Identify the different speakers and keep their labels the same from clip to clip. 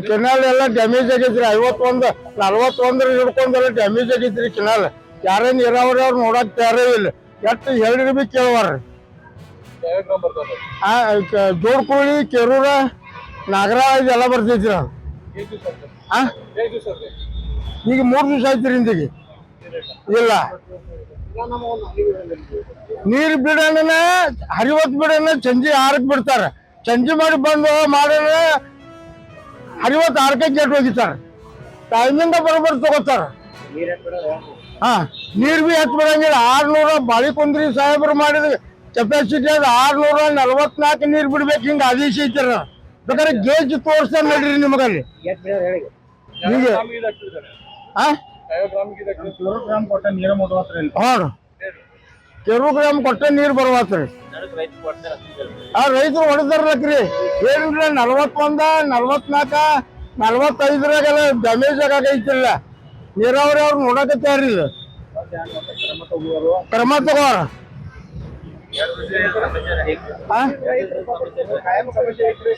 Speaker 1: Canal ಎಲ್ಲ damage ಆಗೈತ್ರಿ 41 ಹಿಡ್ಕೊಂಡೆಲ್ಲ damage ಆಗೈತ್ರಿ ಕೆನಾಲ್. ಯಾರೇ ನೀರಾವರಿ ಅವ್ರು ನೋಡಕ್ ತಯಾರೇ ಇಲ್ಲ. ಎಷ್ಟು ಹೇಳಿದ್ರು ಬಿ ಕೇಳುವಾರ. ಜೋಡ್ಕುಳಿ, ಕೆರೂರ, ನಾಗರಾಜ್ ಎಲ್ಲ ಬರ್ತೈತ್ರಿ. ಈಗ 3 ದಿವಸ ಆಯ್ತ್ರಿ ಇಂದಿಗೆ ಇಲ್ಲ. ನೀರು ಬಿಡೋಣ ಹರಿವತ್ ಬಿಡೋಣ ಸಂಜೆ 6ಕ್ಕೆ ಬಿಡ್ತಾರ. ಸಂಜೆ ಮಾಡಿ ಬಂದು ಮಾಡೋಣ ಹರಿವತ್ 6ಕ್ಕೆ ಗೇಟ್ ಹೋಗಿತಾರ. ಟೈಮಿಂದ ಬರೋಬ್ಬರ ತಗೋತಾರ. ನೀರ್ ಬಿ ಹತ್ ಬಿಡಂಗಿಲ್ಲ. 600 ಬಾಳಿಕುಂದ್ರಿ ಸಾಹೇಬ್ರು ಮಾಡಿದ ಕೆಪಾಸಿಟಿ ಅದು 644 ನೀರ್ ಬಿಡ್ಬೇಕು. ಹಿಂಗ ಆದೇಶ ಐತಿರ. ಬೇಕಾದ್ರೆ ಗೇಜ್ ತೋರಿಸ್ತಾರ ನಡ್ರಿ ನಿಮಗಲ್ಲಿ. ಈಗ ಕೆರು ಗ್ರಾಮ್ ಕೊಟ್ಟ ನೀರು ಬರುವತ್ರಿ. ರೈತರು ಹೊಡೆದಾರ್ಲಕ್ರಿ. ಏನಿಲ್ಲ 41, 44, 45ರಾಗೆಲ್ಲ ಡ್ಯಾಮೇಜ್ ಆಗೈತಿಲ್ಲ. ನೀರಾವರಿ ಅವ್ರು ನೋಡಕ ತಯಾರಿಲ್ಲ. ಕ್ರಮ ತಗೋರ.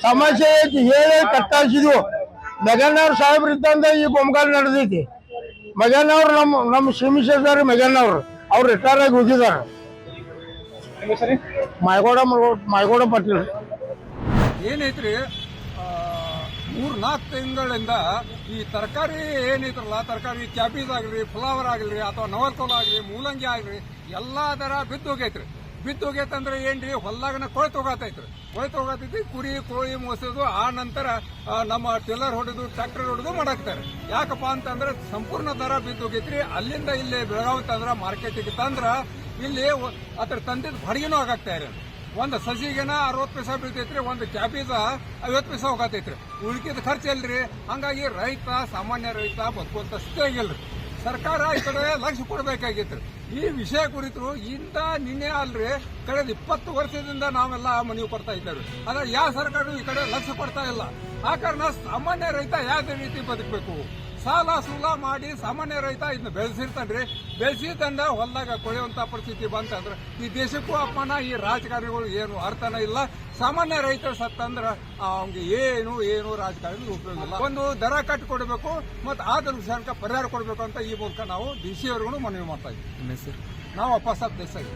Speaker 1: ಸಮಸ್ಯೆ ಐತಿ ಹೇಳಿ ಕಟ್ಟಾಯಿಸಿದ್ವು. ಮೆಗನ್ನವ್ರ ಸಾಹೇಬ್ರು ಇದ್ದಂದ ಈ ಬೊಮ್ಮಗಾಲ್ ನಡೆದೈತಿ. ಮೆಗನ್ನವ್ರು ನಮ್ಮ ಶ್ರೀಮಿಸಿದಾರೆ. ಮೆಗನ್ನವ್ರು ಅವ್ರು ರಿಟೈರ್ ಆಗಿ ಹೋಗಿದಾರ. ಮಾಯಗೌಡ ಪಾಟೀಲ್.
Speaker 2: ಏನೈತ್ರಿ 3-4 ತಿಂಗಳಿಂದ ಈ ತರಕಾರಿ ಏನೈತ್ರಲ್ಲ, ತರಕಾರಿ ಕ್ಯಾಬೇಜ್ ಆಗ್ರಿ, ಫ್ಲವರ್ ಆಗ್ರಿ, ಅಥವಾ ನವಲ್ಕೋಲ ಆಗ್ರಿ, ಮೂಲಂಗಿ ಆಗ್ರಿ, ಎಲ್ಲಾ ತರ ಬಿದ್ದೋಗೈತ್ರಿ. ಬಿದ್ದೋಗೈತಂದ್ರೆ ಏನ್ರಿ, ಹೊಲ್ದಾಗನ ಕೊಳೆತು ಹೋಗತೈತಿ. ಕುರಿ ಕೋಳಿ ಮೋಸೋದು. ಆ ನಂತರ ನಮ್ಮ ಟಿಲ್ಲರ್ ಹೊಡೆದು ಟ್ರಾಕ್ಟರ್ ಹೊಡೆದು ಮಾಡಾಕ್ತಾರೆ. ಯಾಕಪ್ಪ ಅಂತಂದ್ರೆ ಸಂಪೂರ್ಣ ದರ ಬಿದ್ದೋಗೈತ್ರಿ. ಅಲ್ಲಿಂದ ಇಲ್ಲಿ ಬೆಳಗಾವಿ ತಂದ್ರ ಮಾರ್ಕೆಟಿಗೆ ತಂದ್ರ ಇಲ್ಲಿ ಅದ್ರ ತಂದಿದ್ ಹೊರಗಿನೂ ಆಗಾಗ್ತಾ ಇರ. ಒಂದು ಸಸಿಗೆನ 60 ಪೈಸಾ ಬೀಳ್ತೈತ್ರಿ, ಒಂದು ಕ್ಯಾಬೇಜ 50 ಪೈಸಾ ಹೋಗತೈತ್ರಿ. ಉಳ್ಕಿದ ಖರ್ಚು ಎಲ್ರಿ. ಹಂಗಾಗಿ ಸಾಮಾನ್ಯ ರೈತ ಬದುಕುವಂತ ಸ್ಥಿತಿ ಆಗಿಲ್ರಿ. ಸರ್ಕಾರ ಈ ಕಡೆ ಲಕ್ಷ್ಯ ಕೊಡಬೇಕಾಗಿತ್ತು. ಈ ವಿಷಯ ಕುರಿತು ನಿನ್ನೆ ಅಲ್ರಿ, ಕಳೆದ 20 ವರ್ಷದಿಂದ ನಾವೆಲ್ಲ ಮನವಿ ಕೊಡ್ತಾ ಇದ್ದೇವೆ. ಆದ್ರೆ ಯಾವ ಸರ್ಕಾರ ಈ ಕಡೆ ಲಕ್ಷ್ಯ ಕೊಡ್ತಾ ಇಲ್ಲ. ಆ ಕಾರಣ ಸಾಮಾನ್ಯ ರೈತ ಯಾವ ರೀತಿ ಬದುಕಬೇಕು? ಸಾಲ ಸೂಲ ಮಾಡಿ ಸಾಮಾನ್ಯ ರೈತ ಇದನ್ನ ಬೆಳೆಸಿರ್ತಾನ್ರಿ. ಬೆಳೆಸಿದಂಡ ಹೊಲದಾಗ ಕೊಳೆಯುವಂತ ಪರಿಸ್ಥಿತಿ ಬಂತಂದ್ರೆ ಈ ದೇಶಕ್ಕೂ ಅಪಮಾನ. ಈ ರಾಜಕಾರಣಿಗಳು ಏನು ಅರ್ಥನ ಇಲ್ಲ. ಸಾಮಾನ್ಯ ರೈತ ಸತ್ತಂದ್ರ ಅವ್ನಿಗೆ ಏನು ರಾಜಕಾರಣಿ ಉಪಯೋಗ ಇಲ್ಲ. ಒಂದು ದರ ಕಟ್ಟಿ ಕೊಡಬೇಕು ಮತ್ತು ಆದ ವಿಷಯಕ್ಕೆ ಪರಿಹಾರ ಕೊಡಬೇಕು ಅಂತ ಈ ಮೂಲಕ ನಾವು ಡಿಸಿ ಅವರಿಗೂ ಮನವಿ ಮಾಡ್ತಾ ಇದ್ದೀವಿ. ನಾವು ಅಪ್ಪ ಸಾಬ್ ದೇಸಾಯಿ.